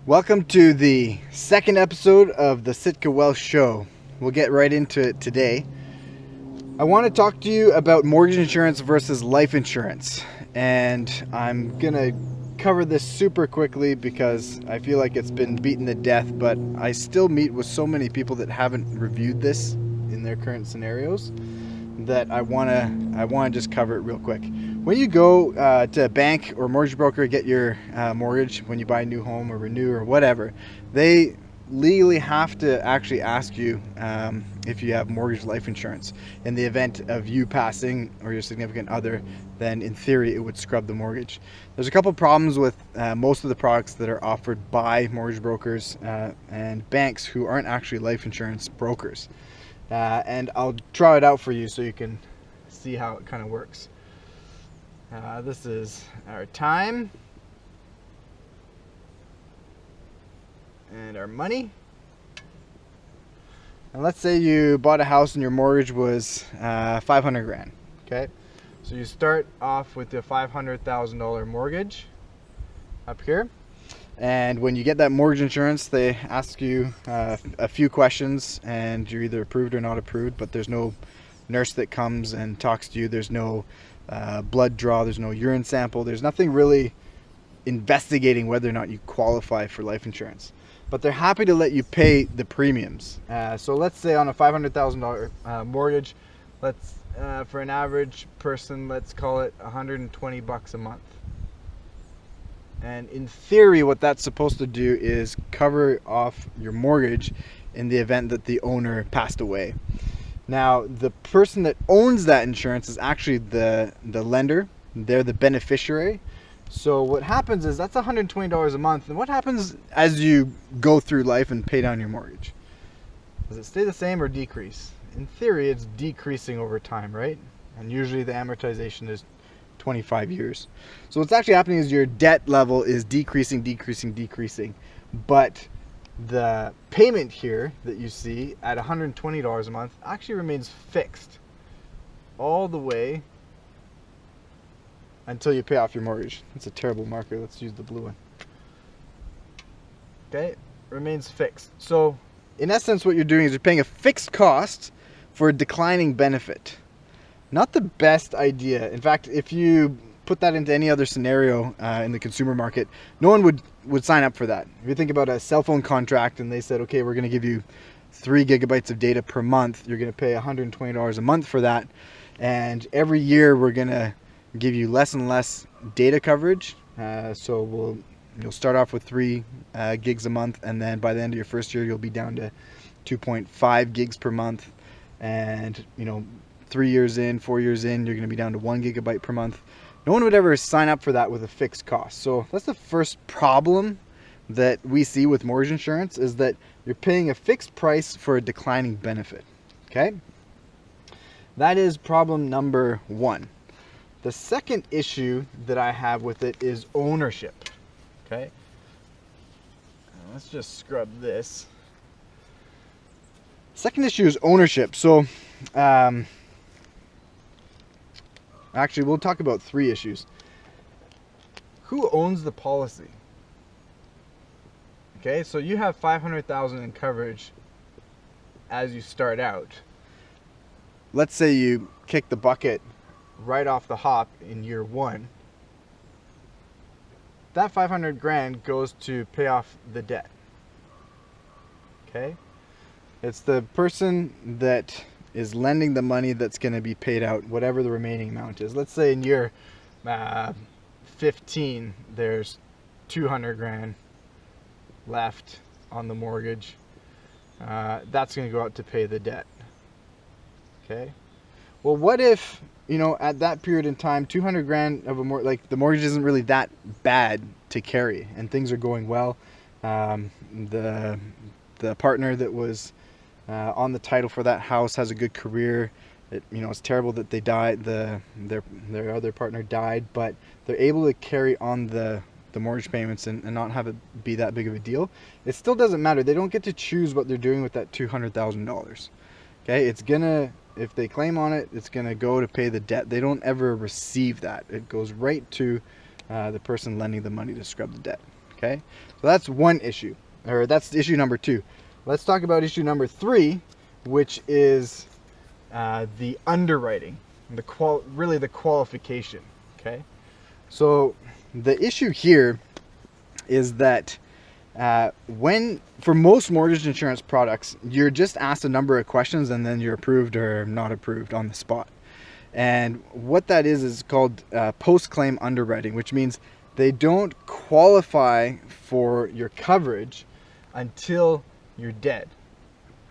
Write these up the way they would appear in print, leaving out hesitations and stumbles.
Welcome to the second episode of the Sitka Wealth Show. We'll get right into it today. I want to talk to you about mortgage insurance versus life insurance. And I'm going to cover this super quickly because I feel like it's been beaten to death, but I still meet with so many people that haven't reviewed this in their current scenarios that I want to just cover it real quick. When you go to a bank or mortgage broker to get your mortgage, when you buy a new home or renew or whatever, they legally have to actually ask you if you have mortgage life insurance. In the event of you passing or your significant other, then in theory it would scrub the mortgage. There's a couple problems with most of the products that are offered by mortgage brokers and banks who aren't actually life insurance brokers. And I'll draw it out for you so you can see how it kind of works. This is our time and our money. And let's say you bought a house and your mortgage was 500 grand. Okay, so you start off with the $500,000 mortgage up here. And when you get that mortgage insurance, they ask you a few questions, and you're either approved or not approved, but there's no nurse that comes and talks to you. There's no blood draw. There's no urine sample. There's nothing really investigating whether or not you qualify for life insurance. But they're happy to let you pay the premiums. So let's say on a $500,000 mortgage, for an average person, let's call it $120 a month. And in theory, what that's supposed to do is cover off your mortgage in the event that the owner passed away. Now, the person that owns that insurance is actually the lender. They're the beneficiary. So what happens is that's $120 a month. And what happens as you go through life and pay down your mortgage? Does it stay the same or decrease? In theory, it's decreasing over time, right? And usually the amortization is 25 years. So what's actually happening is your debt level is decreasing, but the payment here that you see at $120 a month actually remains fixed all the way until you pay off your mortgage. That's a terrible marker. Let's use the blue one. Okay, remains fixed. So in essence, what you're doing is you're paying a fixed cost for a declining benefit. Not the best idea. In fact, if you put that into any other scenario in the consumer market, no one would sign up for that. If you think about a cell phone contract and they said, okay, we're going to give you 3 gigabytes of data per month, you're going to pay $120 a month for that. And every year we're going to give you less and less data coverage. So you'll start off with 3 gigs a month, and then by the end of your first year, you'll be down to 2.5 gigs per month. And 3 years in, 4 years in, you're going to be down to 1 gigabyte per month. No one would ever sign up for that with a fixed cost. So that's the first problem that we see with mortgage insurance, is that you're paying a fixed price for a declining benefit. Okay? That is problem number one. The second issue that I have with it is ownership. Okay? Let's just scrub this. Second issue is ownership. So, actually, we'll talk about 3 issues. Who owns the policy? Okay, so you have $500,000 in coverage as you start out. Let's say you kick the bucket right off the hop in year 1. That 500 grand goes to pay off the debt. Okay? It's the person that is lending the money that's going to be paid out, whatever the remaining amount is. Let's say in year 15, there's 200 grand left on the mortgage. That's going to go out to pay the debt. Okay. Well, what if, at that period in time, 200 grand of the mortgage isn't really that bad to carry and things are going well. The partner that was on the title for that house has a good career. It's terrible that they died. Their other partner died, but they're able to carry on the mortgage payments and not have it be that big of a deal. It still doesn't matter. They don't get to choose what they're doing with that $200,000. Okay, if they claim on it, it's gonna go to pay the debt. They don't ever receive that. It goes right to the person lending the money to scrub the debt. Okay, so that's one issue, or that's issue number 2. Let's talk about issue number 3, which is the underwriting, really the qualification. Okay, so the issue here is that for most mortgage insurance products, you're just asked a number of questions and then you're approved or not approved on the spot. And what that is called post-claim underwriting, which means they don't qualify for your coverage until you're dead.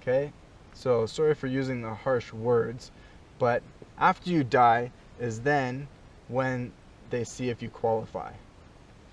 Okay, so sorry for using the harsh words, but after you die is then when they see if you qualify.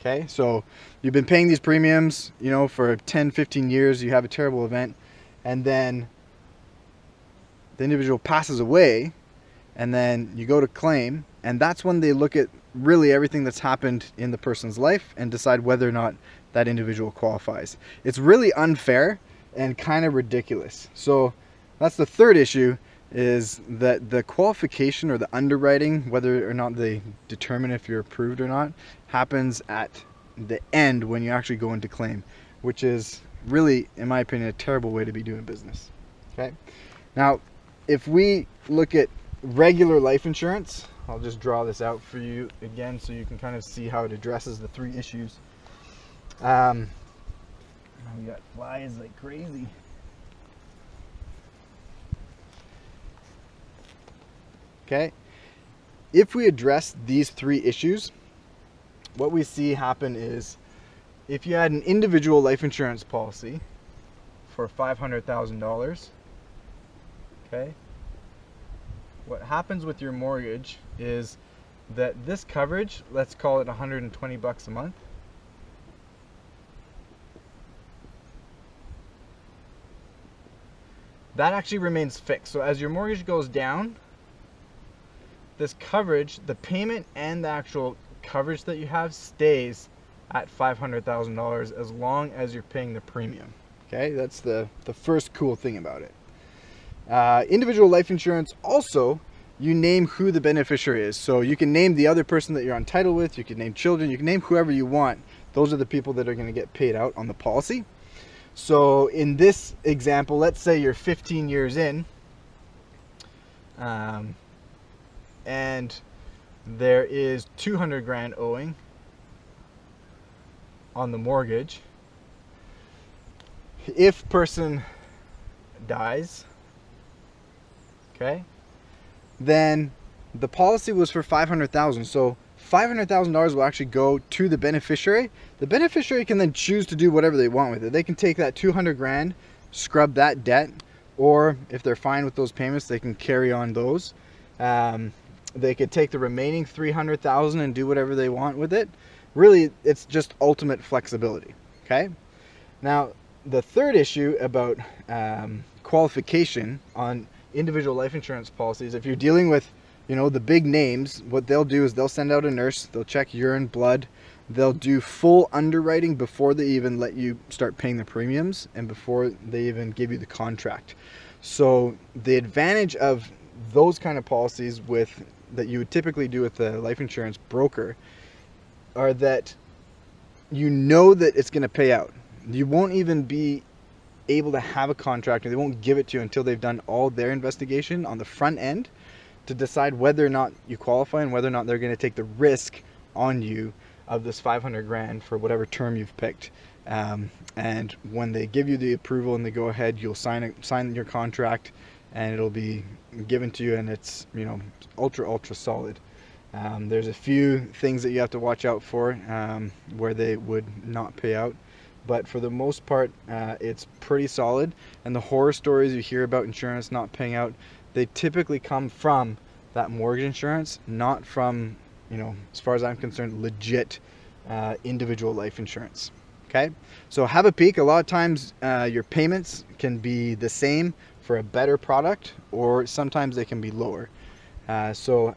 Okay, so you've been paying these premiums, you know, for 10, 15 years, you have a terrible event, and then the individual passes away, and then you go to claim, and that's when they look at really everything that's happened in the person's life and decide whether or not that individual qualifies. It's really unfair and kind of ridiculous. So that's the third issue, is that the qualification or the underwriting, whether or not they determine if you're approved or not, happens at the end when you actually go into claim, which is really, in my opinion, a terrible way to be doing business. Okay, now if we look at regular life insurance, I'll just draw this out for you again so you can kind of see how it addresses the 3 issues. We got flies like crazy. Okay, if we address these 3 issues, what we see happen is, if you had an individual life insurance policy for $500,000, okay, what happens with your mortgage is that this coverage, let's call it $120 a month, that actually remains fixed. So as your mortgage goes down, this coverage, the payment and the actual coverage that you have, stays at $500,000 as long as you're paying the premium. Okay, that's the first cool thing about it. Individual life insurance also, you name who the beneficiary is. So you can name the other person that you're on title with, you can name children, you can name whoever you want. Those are the people that are going to get paid out on the policy. So in this example, let's say you're 15 years in, and there is 200 grand owing on the mortgage. If person dies, okay, then the policy was for $500,000. So $500,000 will actually go to the beneficiary. The beneficiary can then choose to do whatever they want with it. They can take that 200 grand, scrub that debt, or if they're fine with those payments, they can carry on those. They could take the remaining $300,000 and do whatever they want with it. Really, it's just ultimate flexibility. Okay. Now, the third issue about qualification on individual life insurance policies, if you're dealing with, you know, the big names, what they'll do is they'll send out a nurse, they'll check urine, blood, they'll do full underwriting before they even let you start paying the premiums and before they even give you the contract. So the advantage of those kind of policies that you would typically do with the life insurance broker are that you know that it's going to pay out. You won't even be able to have a contract, and they won't give it to you until they've done all their investigation on the front end to decide whether or not you qualify and whether or not they're going to take the risk on you of this 500 grand for whatever term you've picked. And when they give you the approval and they go ahead, you'll sign your contract, and it'll be given to you, and it's, you know, ultra solid. There's a few things that you have to watch out for where they would not pay out, but for the most part, it's pretty solid. And the horror stories you hear about insurance not paying out, they typically come from that mortgage insurance, not from, you know, as far as I'm concerned, legit individual life insurance. Okay, so have a peek. A lot of times your payments can be the same for a better product, or sometimes they can be lower. So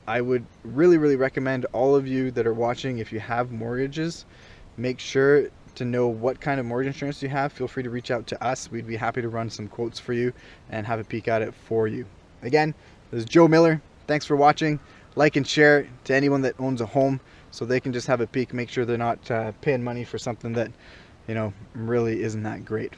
I would really recommend all of you that are watching, if you have mortgages, make sure to know what kind of mortgage insurance you have. Feel free to reach out to us. We'd be happy to run some quotes for you and have a peek at it for you. Again, this is Joe Miller. Thanks for watching. Like and share to anyone that owns a home. so they can just have a peek, make sure they're not paying money for something that, you know, really isn't that great.